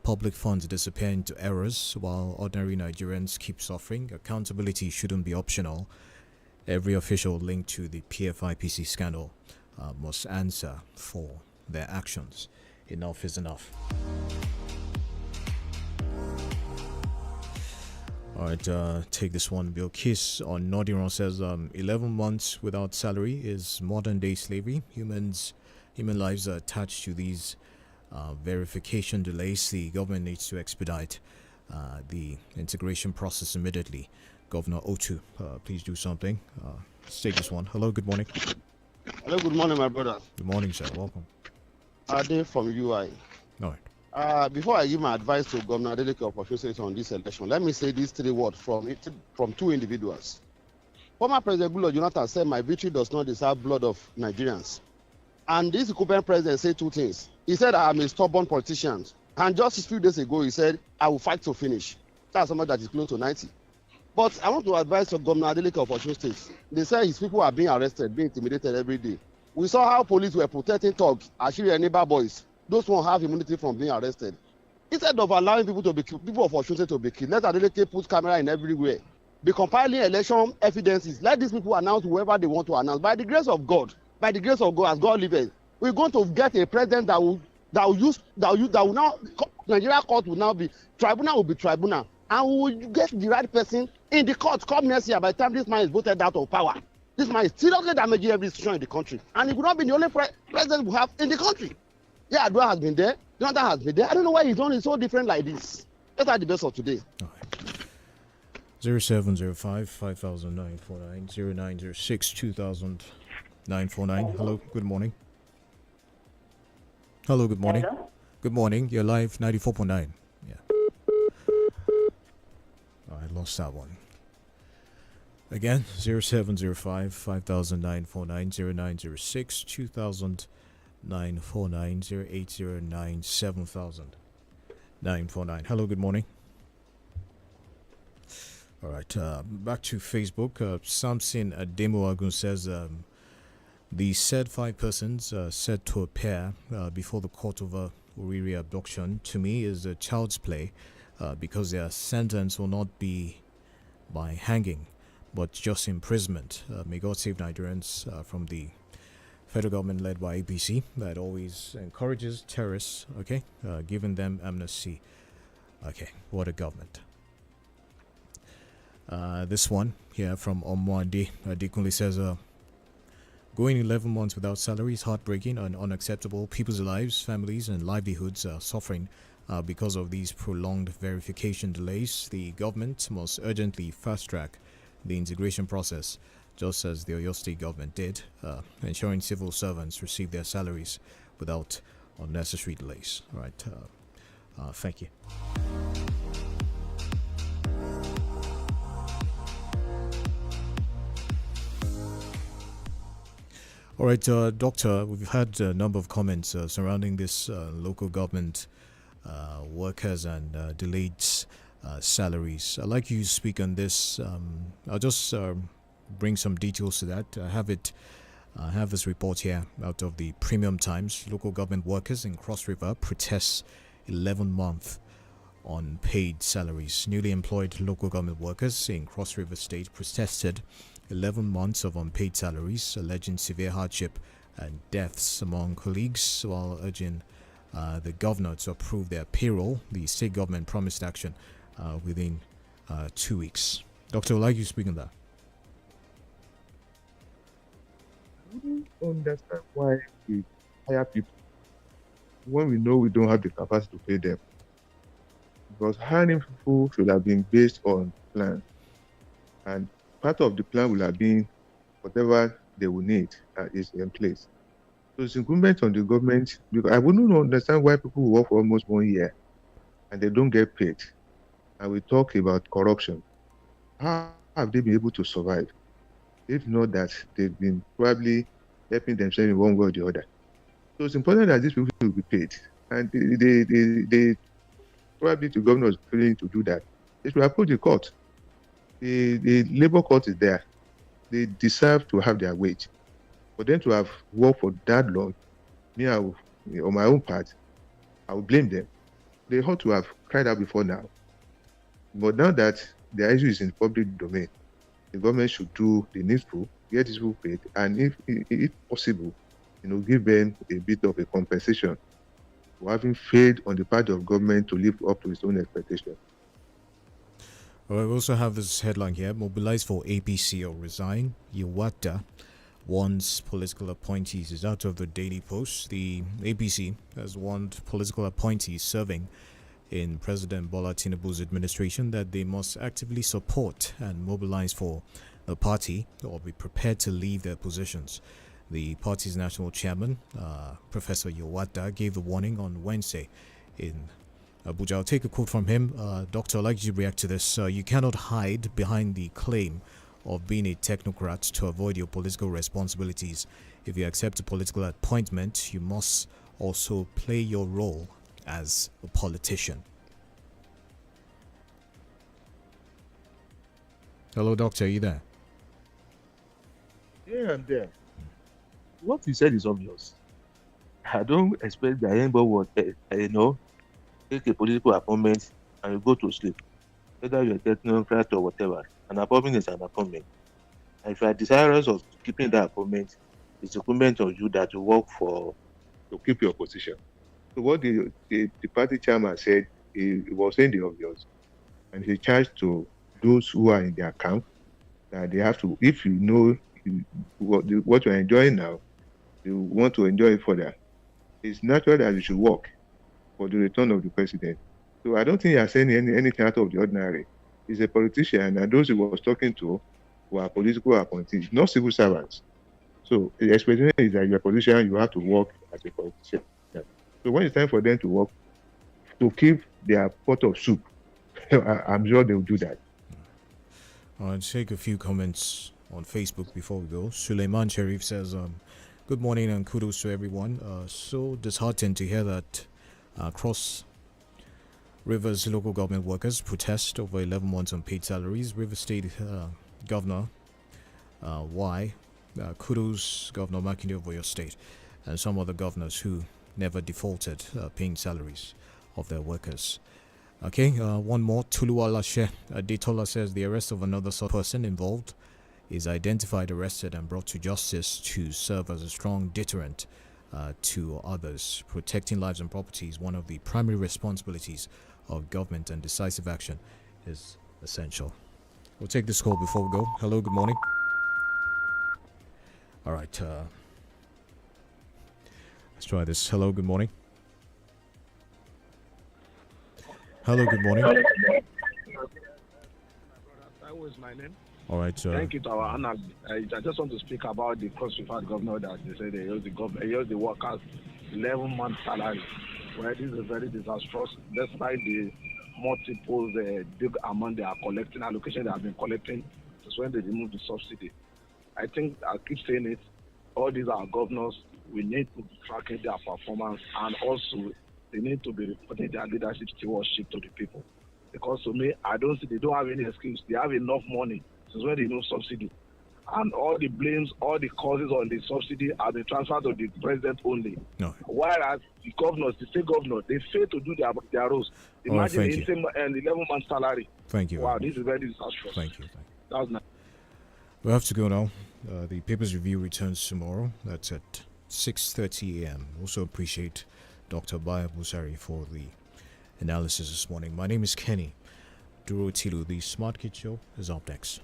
Public funds disappear into errors while ordinary Nigerians keep suffering. Accountability shouldn't be optional. Every official linked to the PFIPC scandal must answer for their actions. Enough is enough. All right, take this one. Bill Kiss on Nodiron says 11 months without salary is modern day slavery. Human lives are attached to these verification delays. The government needs to expedite the integration process immediately. Governor Otu, please do something. Let's take this one. Hello, good morning. Hello, good morning, my brother. Good morning, sir. Welcome. Ade from UI. All right. Before I give my advice to Governor Adeleke of Osun State on this election, let me say these three words from two individuals. Former President Goodluck Jonathan said, "My victory does not deserve blood of Nigerians." And this incumbent president said two things. He said, "I am a stubborn politician." And just a few days ago, he said, "I will fight to finish." That's somebody that is close to 90. But I want to advise to Governor Adeleke of Osun State. They say his people are being arrested, being intimidated every day. We saw how police were protecting thugs, Ashiri and neighbor boys. Those who have immunity from being arrested. Instead of allowing people to be killed, people of Osun State to be killed, let Adeleke put camera in everywhere. Be compiling election evidences. Let these people announce whoever they want to announce. By the grace of God, as God liveth, we're going to get a president that will now Nigeria court will now be tribunal, and we will get the right person in the court come next year. By the time this man is voted out of power, this man is seriously damaging every institution in the country, and he will not be the only president we have in the country. Yeah, Adua has been there. Jonathan has been there. I don't know why his own is so different like this. Let's have the best of today. All right. 0705 5949, 0906 200949. Hello, good morning. Hello, good morning. Hello? Good morning. You're live 94.9. Yeah. Oh, I lost that one. Again, 0705 500949 0906 200949 0809 700949. Hello, good morning. All right, back to Facebook. Samson Ademoagun says the said 5 persons said to appear before the court over Oriri abduction to me is a child's play because their sentence will not be by hanging but just imprisonment. May God save Nigerians from the federal government led by APC that always encourages terrorists, okay, giving them amnesty. Okay, what a government. This one here from Omwande Adekunle says, going 11 months without salary is heartbreaking and unacceptable. People's lives, families, and livelihoods are suffering because of these prolonged verification delays. The government must urgently fast-track the integration process, just as the Oyo State government did, ensuring civil servants receive their salaries without unnecessary delays. All right, thank you. All right, Doctor, we've had a number of comments surrounding this local government workers and delayed salaries. I'd like you to speak on this. I'll just bring some details to that. I have this report here out of the Premium Times. Local government workers in Cross River protests 11 months on paid salaries. Newly employed local government workers in Cross River State protested 11 months of unpaid salaries, alleging severe hardship and deaths among colleagues, while urging the governor to approve their payroll. The state government promised action within 2 weeks. Doctor, I'd like you to speak on that. I don't understand why we hire people when we know we don't have the capacity to pay them. Because hiring people should have been based on plan. And part of the plan will have been whatever they will need is in place. So it's incumbent on the government, because I wouldn't understand why people work for almost 1 year and they don't get paid. And we talk about corruption. How have they been able to survive? If not that they've been probably helping themselves in one way or the other. So it's important that these people will be paid. And they probably the governor is failing to do that. They should approach the court. The labor court is there. They deserve to have their wage. For them to have worked for that long, on my own part, I will blame them. They ought to have cried out before now. But now that the issue is in public domain, the government should do the needful, get these people paid, and if possible, give them a bit of a compensation for having failed on the part of government to live up to its own expectation. Well, we also have this headline here: mobilize for APC or resign. Yewata warns political appointees. Is out of the Daily Post. The APC has warned political appointees serving in President Bola Tinubu's administration that they must actively support and mobilize for the party or be prepared to leave their positions. The party's national chairman, Professor Yewata, gave the warning on Wednesday in Abuja. I'll take a quote from him. Doctor, I'd like you to react to this. You cannot hide behind the claim of being a technocrat to avoid your political responsibilities. If you accept a political appointment, you must also play your role as a politician. Hello, Doctor, are you there? Yeah, I'm there. What he said is obvious. I don't expect that anybody would, take a political appointment and you go to sleep. Whether you're a technocrat or whatever, an appointment is an appointment. And if you are desirous of keeping that appointment, it's incumbent on you that you work to keep your position. So what the party chairman said, he was saying the obvious. And he charged to those who are in their camp that they have to, if you know what you're enjoying now, you want to enjoy it further, it's natural that you should work for the return of the president. So I don't think he has saying anything out of the ordinary. He's a politician, and those he was talking to were political appointees, not civil servants. So the expectation is that you're a politician, you have to work as a politician. So So when it's time for them to work, to keep their pot of soup, I'm sure they'll do that. I'll take a few comments on Facebook before we go. Suleiman Sharif says, good morning and kudos to everyone. So disheartened to hear that Cross Rivers local government workers protest over 11 months unpaid salaries. River State Governor, why? Kudos Governor Makinde over your state and some other governors who never defaulted paying salaries of their workers. Okay, one more. Tuluwalashe Adetola says the arrest of another person involved is identified, arrested, and brought to justice to serve as a strong deterrent to others. Protecting lives and property is one of the primary responsibilities of government, and decisive action is essential. We'll take this call before we go. Hello, good morning. All right, let's try this. Hello, good morning. Hello, good morning. That was my name. All right, thank you to our analyst. I just want to speak about the Cross River governor that they say they use the workers 11 months salary. Well, this is very disastrous. Despite the multiple big amount they are collecting, allocation they have been collecting, since when they removed the subsidy. I think I keep saying it. All these are governors. We need to be tracking their performance, and also they need to be reporting their leadership stewardship to the people. Because to me, I don't see they don't have any excuse. They have enough money since when they remove subsidy, and all the blames, all the causes on the subsidy are been transferred to the president only. No. Whereas the governors, the state governors, they fail to do their roles. Imagine right, an 11-month salary. Thank you. Wow, this is very disastrous. Thank you. That was nice. We have to go now. The paper's review returns tomorrow. That's at 6:30 a.m. Also appreciate Dr. Baya Busari for the analysis this morning. My name is Kenny Duro Tilu. The Smart Kid Show is up next.